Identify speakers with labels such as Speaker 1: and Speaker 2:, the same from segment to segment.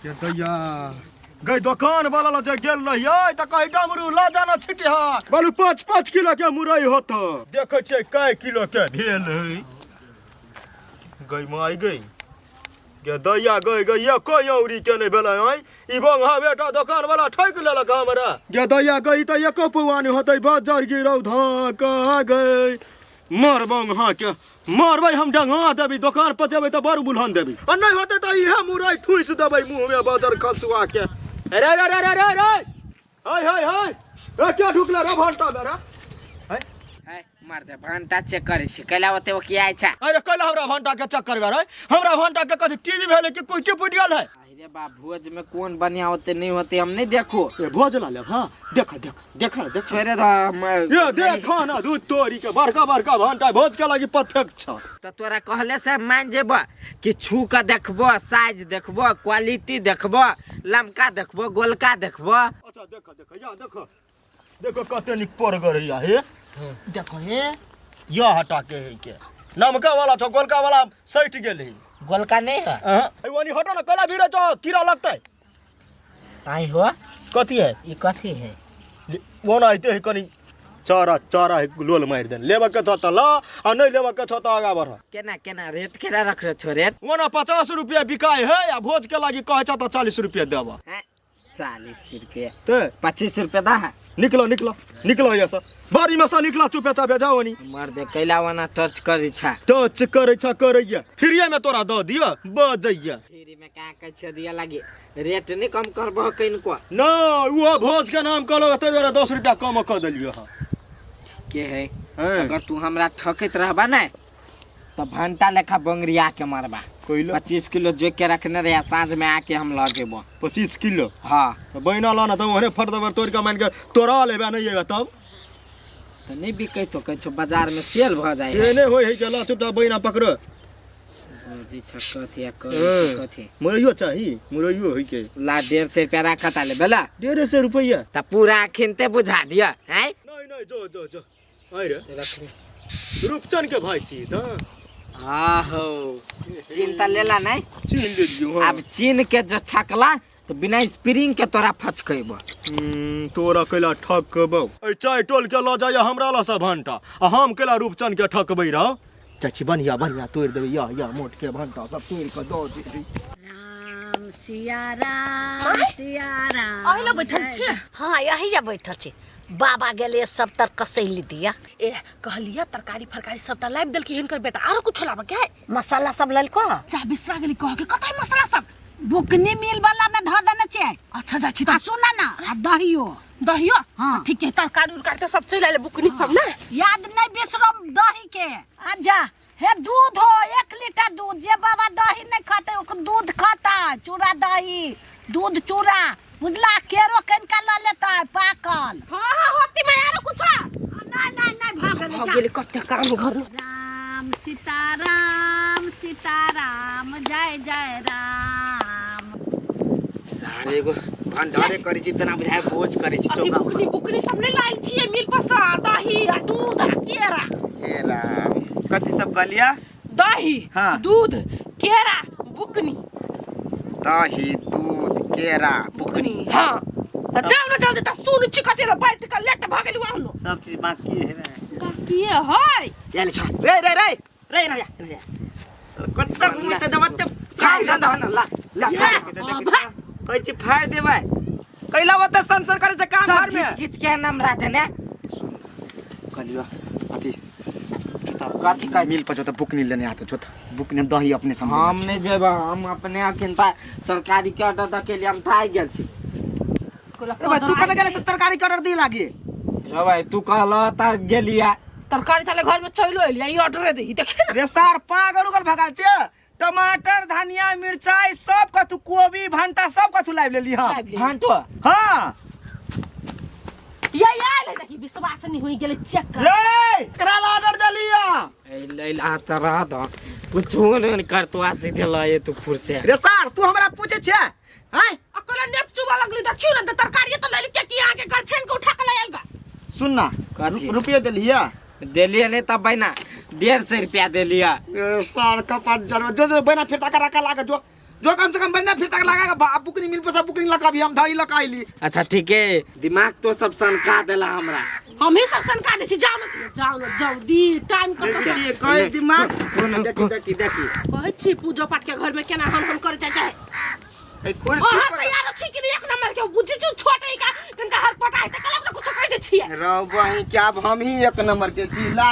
Speaker 1: के दैया गई दुकान वाला ला जे गेल रहिए त कहि डमरू ला जाना छिटिया बोलू 5-5 किलो के मुरई होत देखे छै कै किलो के भेल है गई माई गई के दैया गई गई एको औरी के नहीं भेलै है ई बंगा बेटा दुकान वाला ठक लेलक हमरा के दैया गई त एको पौआ नहीं होतै बाजार गिरौ धा कहा गई मार बंगा के मारबै हम डंगा देबी दुकान पर जेबै त बड़ बुलहन देबी आ नहीं होतै त इहे मुरई ठुस देबै मुंह में बाजार खसुआ के अरे रे रे रे रे रे हाय हाय हाय ए क्या ढुकला रे भंटा मेरा
Speaker 2: हाय मार दे भंटा चेक करे छी कैला ओते ओ की आइ छ
Speaker 1: अरे कैला हमरा भंटा के चेक करबे रे हमरा भंटा के कथि टीवी भेले कि कोई के फुट गेल है
Speaker 2: अरे बा भोज में कौन बढ़िया होते नहीं होते हम नहीं देखो
Speaker 1: ए भोज ला ले हां देख देख देख देख
Speaker 2: छोरे दा
Speaker 1: ये देख खाना दूध तोरी के बड़का बड़का भंटा भोज के लागि परफेक्ट छ
Speaker 2: त तोरा कहले से मान जेबो कि छू के देखबो साइज देखबो क्वालिटी देखबो लमका देखबो गोलका देखबो
Speaker 1: अच्छा देख देख या देख देखो कते निक पर गरैया हे देखो हे या हटा के है के नमका वाला छ गोलका वाला सट गेल है
Speaker 2: गोलका नहीं है
Speaker 1: हां वनी हटा ना कला भीड़ छ कीड़ा लगतै
Speaker 2: आई हो
Speaker 1: कथि है
Speaker 2: ई कथि है
Speaker 1: वो ना आइते है कनी चारा चारा है लोल मार देन लेबा के छ त ला आ नहीं लेबा के छ त आगा बढ़
Speaker 2: केना केना रेट केना रख रे छो रेट
Speaker 1: वो ना 50 रुपया बिकाय है आ भोज के लागि कहे छ त 40 रुपया देबा
Speaker 2: 40 रुपया
Speaker 1: ते
Speaker 2: 25 रुपया दा है
Speaker 1: निकलो निकलो निकलो या सब बारी में सा निकला चुपे चापे जाओ नी
Speaker 2: मर दे कैला वाना टच करी छा
Speaker 1: टच करे छ करैया फ्रीए में तोरा द दियो बजैया
Speaker 2: फ्री में का कह छ दिया लागे रेट नहीं कम करबो कइन को
Speaker 1: ना वो भोज के नाम कहलो त जरा 10 रुपया कम क देलियो हां
Speaker 2: के है अगर तू हमरा ठकैत रहबा ना तो भंटा लेखा बंगरिया के मारबा 25 किलो जो के रखने रहे सांझ में आके हम ल जेबो
Speaker 1: 25 किलो
Speaker 2: हां
Speaker 1: बहिना लाना त ओहने फटदबर तोड़ के मान के तोरा लेबा नहीं एबा तब
Speaker 2: तो नहीं बिकै तो कह छ बाजार में सेल भ जाय
Speaker 1: से नहीं होय है के ला चुपचाप बहिना पकड़
Speaker 2: जी छकथि कथि
Speaker 1: मुरैयो चाही मुरैयो है के
Speaker 2: ला 150 रुपया रखता ले बेला
Speaker 1: 150 रुपया
Speaker 2: त पूरा खिनते बुझा दिया हैं
Speaker 1: नहीं नहीं जो जो जो आइ रे रूपचन के भाई छी त
Speaker 2: आहो चिंता लेला नहीं
Speaker 1: चीन ले लियो
Speaker 2: अब चीन के जो ठकला तो बिना स्प्रिंग के तोरा फचकैबो
Speaker 1: तोरा कैला ठकबौ ए चाय टोल के ल जाय हमरा ला सब भंटा आ हम कैला रूपचन के ठकबै रह चाची बढ़िया बढ़िया तोड़ देबै या मोट के भंटा सब तोड़ के दो दे
Speaker 3: राम सिया राम
Speaker 4: अहि ल बैठल छी
Speaker 3: हाँ यही जा बैठल छी बाबा गेले सब तर कसैली दिया
Speaker 4: ए कहलिया तरकारी फरकारी सबटा लाइव देल के हिनकर बेटा आरो कुछ लाबा के
Speaker 3: मसाला सब लल को
Speaker 4: चा बिसरा गेली कह के कतै मसाला सब
Speaker 3: बुकनी मिल वाला में ध देने छै
Speaker 4: अच्छा जा छी
Speaker 3: आ सुना ना आ दहियो
Speaker 4: दहियो
Speaker 3: हाँ।
Speaker 4: ठीक है तरकारी उरकारी तो सब चल आले बुकनी सब ना
Speaker 3: याद नहीं बिसरम दही के आ जा हे दूध हो 1 लीटर दूध जे बाबा दही नहीं खाते ओकर दूध खाता चूड़ा दही दूध चूड़ा बुझला केरो कनका ल लेता है पाकल
Speaker 4: हां होती में आरो कुछ
Speaker 3: नहीं भाग
Speaker 4: गेली कते काम घर
Speaker 3: राम सीताराम जय जय राम
Speaker 5: सारे को भंडारे करी जितना बुझाए भोज करी छी
Speaker 4: अथी
Speaker 5: चौका
Speaker 4: बुकनी बुकनी सब नहीं लाइल छी मिल पसा दही आ दूध आ केरा
Speaker 5: हे राम कथि सब कहलिया
Speaker 4: दही
Speaker 5: हाँ।
Speaker 4: दूध केरा बुकनी
Speaker 5: दही दूध केरा
Speaker 4: बुकनी हां त जाओ ना जल्दी त सुन छी कते ल बैठ के लेट भ गेली वाहनो
Speaker 5: सब चीज बाकी है ना
Speaker 4: किए है
Speaker 5: याले छ रे रे रे रे रे कत्ता घुमै छ जब
Speaker 2: फाड़ ना दहन ला
Speaker 5: कहै छी फाड़ देबै कैला वत संसर करे छ काम घर में
Speaker 2: खींच के नाम राते ने
Speaker 5: कहलियो अथी
Speaker 2: कथि का
Speaker 5: मिल पर जो त बुक नहीं लेने आता जो बुक ने दही अपने सामने
Speaker 2: हम नहीं जेबा हम अपने अखन तरकारी के ऑर्डर द के लिए हम थाई गेल छी
Speaker 5: रे तू कत गेले तरकारी के ऑर्डर दी लागी
Speaker 2: रे भाई तू कहला त गेलिया
Speaker 4: तरकारी चले घर में चलो एलिया ई ऑर्डर दे देखे
Speaker 5: रे सार पागल उगल भगाल छे टमाटर धनिया मिर्चाई सब का तू कोबी भंटा सब का तू लाइव लेली हां
Speaker 2: भांटो
Speaker 5: हां
Speaker 4: ये आले देखी विश्वास नहीं होई गेले चेक कर
Speaker 5: रे करा ऑर्डर दे लिया
Speaker 2: ए लैला तरा द कुछो नहीं करतो आ सीधे लाए तू फुरसे
Speaker 5: रे सार तू हमरा पूछे छे हैं
Speaker 4: अकला नेपचुबा लगली देखियो ना तरकारी तो ले के की आके गर्लफ्रेंड को उठा के ले आएगा
Speaker 5: सुन ना
Speaker 2: कथी?
Speaker 5: रुपया दे लिया
Speaker 2: देलिए नहीं तब बहना 150 रुपया देलिया
Speaker 5: सार का पाँच जर जो जो बना फिर टका रखा लागा जो जो कम से कम बंदा फिर तक लगाएगा बुकनी मिल पे सब बुकनी लगा भी हम धाई लगाइली।
Speaker 2: अच्छा ठीक है, दिमाग तो सब सनका देला हमरा।
Speaker 4: हम ही सब सनका दे छी। जाओ न जल्दी टाइम कर
Speaker 5: देखिए कोई दिमाग देखी
Speaker 4: कहै छी पूजा पाठ के घर में केना हम करे चाहे
Speaker 5: ए कुर्सी
Speaker 4: हां
Speaker 5: पर
Speaker 4: तैयार छी कि एक नंबर के बुद्धि चू छोटे का कनका हर पटाई त कल कुछ कह दे छी।
Speaker 5: रहो वही क्या अब हम ही एक नंबर के जी ला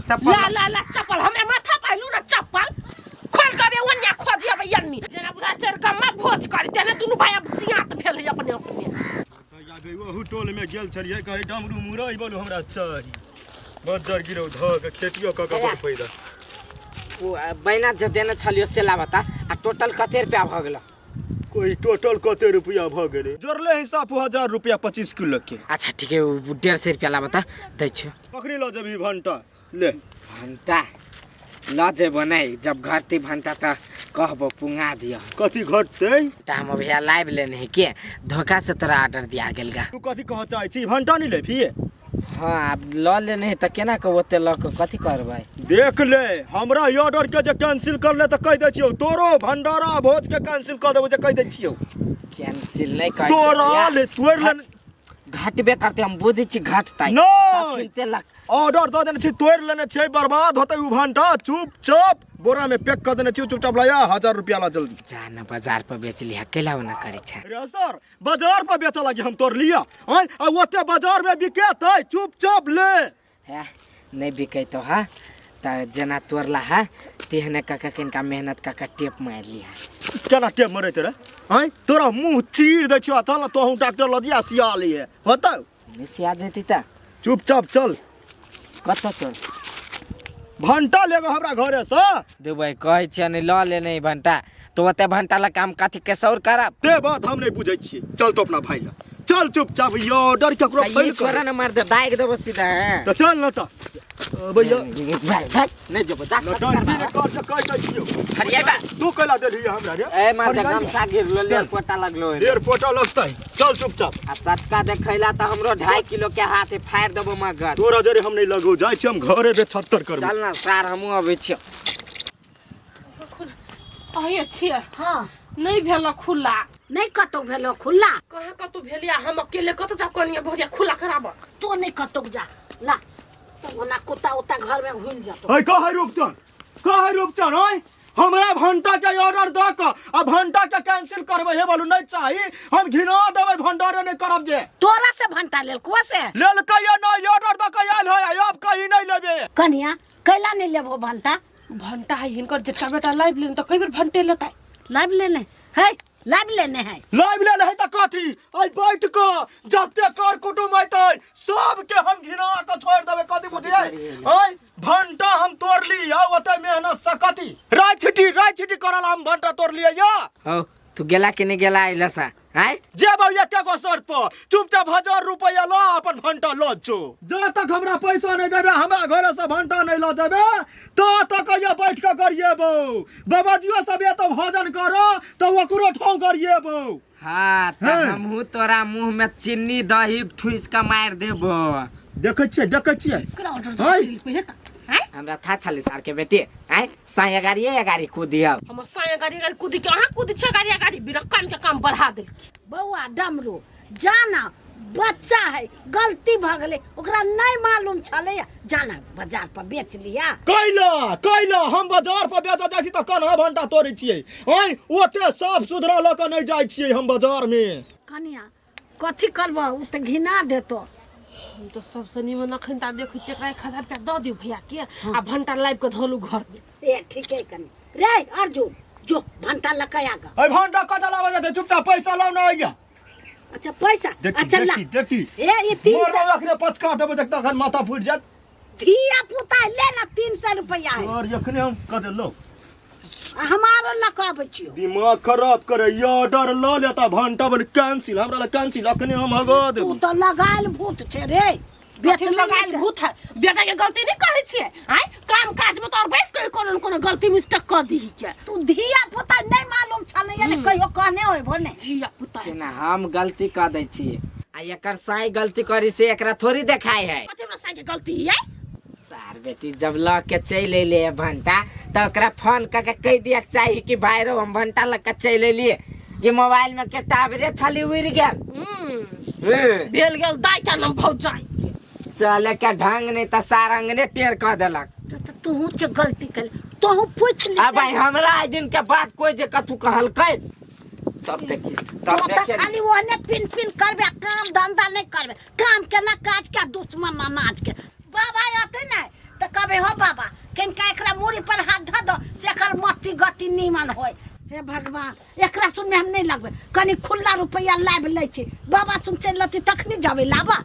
Speaker 5: चप्पल
Speaker 4: ला चप्पल हमरा माथा पाइलू ना चप्पल खोल के ओन्या खोजिया बयन्नी जेना बुझा चर का मा भोज कर तेने दुनु भाई अब सियात भेल है अपने
Speaker 1: या गई वो टोल में गेल छलिए कहे डमरू मुरई बोलो हमरा चाही बजर गिरौ ध के खेतियो क के पैदा
Speaker 2: वो बैना जे देने छलियो से ला बता आ टोटल कते रुपया भ गेल?
Speaker 1: कोई टोटल कते रुपया भ गेले जोड़ले हिसाब 1000 रुपया 25 किलो के।
Speaker 2: अच्छा ठीक है, 150 रुपया ला बता दै छ।
Speaker 1: पकड़ी लो जब भंटा ले
Speaker 2: भंटा ल जेबो नहीं, जब घरती भंटा त कहबो पुंगा दियो।
Speaker 1: कथी घटते
Speaker 2: त हम भैया लाइव लेने है के धोखा से तोरा ऑर्डर दिया गेल गा।
Speaker 1: तू कथी कह चाहे छी भंटा नहीं ले फिए?
Speaker 2: हां अब ल लेने है त केना को ओते ल के कथी करबै?
Speaker 1: देख ले हमरा ई ऑर्डर के जे कैंसिल कर ले त कह दे छियो तोरो भंडारा भोज के कैंसिल कर देबो जे कह दे छियो।
Speaker 2: कैंसिल नहीं कर
Speaker 1: तोरा ले तोर ले
Speaker 2: घटबे करते हम बुझी छी घटतै
Speaker 1: नो
Speaker 2: किनते लग
Speaker 1: ऑर्डर द देने छी तोड़ लेने छी बर्बाद होते उ भंटा चुपचाप बोरा में पैक कर देने छी चुपचाप लाया 1000 रुपया ला जल्दी
Speaker 2: जाना बाजार पर बेच लिया केला ना करे छ।
Speaker 1: अरे सर बाजार पर बेचा लगी हम तोड़ लिया हैं आ ओते बाजार में बिकेतै चुपचाप ले
Speaker 2: है नहीं बिकै तो हा त जना तोड़ला है तेहने काका किनका मेहनत काका टेप मार लिया
Speaker 1: केना टेप मरे तेरे हैं तोरा मुंह चीर दे छियो त तो हम डॉक्टर लदिया सिया लिए होतौ
Speaker 2: निसिया जेती त
Speaker 1: चुपचाप चल
Speaker 2: कत चल
Speaker 1: भंटा लेगो हमरा घरे से
Speaker 2: देबै कहै छ नहीं ल ले नहीं भंटा तो ओते भंटा ला काम काथी के सौर करब
Speaker 1: ते बात हम नहीं बुझै छी। चल तो अपना भाई ला चल चुपचाप ये ऑर्डर केकरो
Speaker 2: ये
Speaker 1: फैल
Speaker 2: छोरा
Speaker 1: कर
Speaker 2: न मार दे दाग देबो सीधा है
Speaker 1: तो चल न त भैया
Speaker 2: नहीं जब जा
Speaker 1: डंडी ने काट के काट छियो
Speaker 2: हरिया बा
Speaker 1: तू कला दे रही हमरा रे
Speaker 2: ए मार दे गम सागिर लो ले कोटा लगलो है
Speaker 1: ढेर पोटा लगतै चल चुपचाप
Speaker 2: आ सटका देखैला त हमरो 2.5 किलो के हाथे फाड़ देबो मगर
Speaker 1: तोरा जरे हम नहीं लगो जाय छी हम घरे बे 76 करबो।
Speaker 2: चल ना सार हमहु अबै छी।
Speaker 4: आए छिए
Speaker 3: हाँ
Speaker 4: नहीं भेल खुला
Speaker 3: नहीं कतौ भेलो खुला
Speaker 4: कहाँ कतौ भेलिया हम अकेले कत जा कनिया भोरिया खुला कराब
Speaker 3: तो नहीं कतौ जा ला तो ना कुत्ता उता घर में घुल जातो।
Speaker 1: ए कहे रुकचन ओए हमरा भंटा के ऑर्डर द क आ भंटा के कैंसिल करबे हे बोलू नहीं चाहिए हम घिना देबे भंडारे नहीं करब जे
Speaker 3: तोरा से भंटा लेल को से
Speaker 1: लेल कहिया नहीं ऑर्डर द के आइल है अब कहीं नहीं लेबे
Speaker 3: कनिया कैला नहीं लेबो भंटा
Speaker 4: भंटा है हिनकर जेठका बेटा लाइव लेन त कई बेर भंटे लेता
Speaker 3: लाइव लेने है लाइव लेने है
Speaker 1: लाइव ले है त कथी आई बैठ क जते कर कुटुम आइतै सब के हम घिना के छोड़ देबे कथी बुझिए आई भंटा हम तोड़ ली आ ओते मेहनत सकती राय छिटी करल हम भंटा तोड़ लिया या
Speaker 2: हो तू गेला कि नहीं गेला आइला सा हैं
Speaker 1: जे भैया के को शर्त पर चुपचाप 1000 रुपया ला अपन भंटा लो जो जब तक हमरा पैसा नहीं देबे हमरा घरे से भंटा नहीं ला देबे तो तक ये बैठ के करिएबो बाबाजियो सब ये तो भोजन करो तो ओकरो ठौ करिएबो।
Speaker 2: हां त हमहु तोरा मुंह में चीनी दही ठुस के मार देबो।
Speaker 1: देखै छियै
Speaker 4: करा ऑर्डर दे पहिले त हैं
Speaker 2: हमरा था छली सार के बेटी हैं साया गाड़ी कूदिया
Speaker 4: हम साया गाड़ी कूदी के अहाँ कूदी छ गाड़ी बिरक्कन के काम बढ़ा देल
Speaker 3: बउआ डमरू जाना बच्चा है गलती भ गेले ओकरा नहीं मालूम छले जाना बाजार पर बेच लिया
Speaker 1: कैला हम बाजार पर बेचा जाय छी त कन्हा भंटा तोड़ै छियै ओइ ओते साफ सुथरा ल के नहीं जाय छियै हम बाजार में
Speaker 3: कनिया कथी करबो उ त घिना देतो
Speaker 4: हम तो सबसे निमन अखन ता देखै छियै 1000 रुपया द दियो भैया के आ भंटा लाइव के धोलू घर में
Speaker 3: ए ठीक है कनी रे अर्जुन जो भंटा लकाया गा
Speaker 1: ए भंटा कत लावा जाते चुपचाप पैसा लाओ ना आइया।
Speaker 3: अच्छा पैसा अच्छा ला
Speaker 1: देखी
Speaker 3: ए ये 300
Speaker 1: अखने पचका देबो तक तखन माथा फूट जात
Speaker 3: धिया पुता ले ना 300 रुपया है
Speaker 1: और अखने हम कत लो
Speaker 3: हमारो लकाबे छियो
Speaker 1: दिमाग खराब करे ये ऑर्डर ल लेता भंटा बोल कैंसिल हमरा ला कैंसिल अखने हम हगा
Speaker 3: तू
Speaker 1: देबो
Speaker 3: तो लगाल भूत छे रे
Speaker 4: बेच लगाइल भूत है बेटा के गलती नहीं कहै छियै हैं काम काज में तो और बैस के कोनो गलती मिस्टेक कर दी के
Speaker 3: तू धिया पुता नहीं मालूम छले ये कहियो कहने होय भने
Speaker 4: धिया पुता
Speaker 2: केना हम गलती कर दै छी आ एकर साई गलती करी से एकरा थोड़ी देखाई है
Speaker 4: कते हमरा साई के गलती है
Speaker 2: साई यार बेटी जब ल के चल अइले भंटा तो ओकरा फोन करके कह दिया चाहिए कि भाई रो हम भंटा ल के चल अइलिए ये मोबाइल में के टावरे छली उड़ गेल
Speaker 4: भेल गेल दाई का नाम भौजाई
Speaker 2: चले के ढंग नहीं तो सारंग ने टेर कह देलक
Speaker 3: तो तू से गलती कर तू पूछ ले
Speaker 2: अब भाई हमरा आज दिन के बाद कोई जे कथू कहल कै तब देखिए
Speaker 3: तो खाली ओहने पिन पिन करबे काम धंधा नहीं करबे काम के ना काज के दुश्मन अनाज के बाबा आते ना तो कबे हो बाबा केन का एकरा मूड़ी पर हाथ ध दो से एकर मति गति नीमन होय हे भगवान एकरा सुन में हम नहीं लगबे कनी खुला रुपया लाभ ले छी बाबा सुन चलती तखनी जाबे लाबा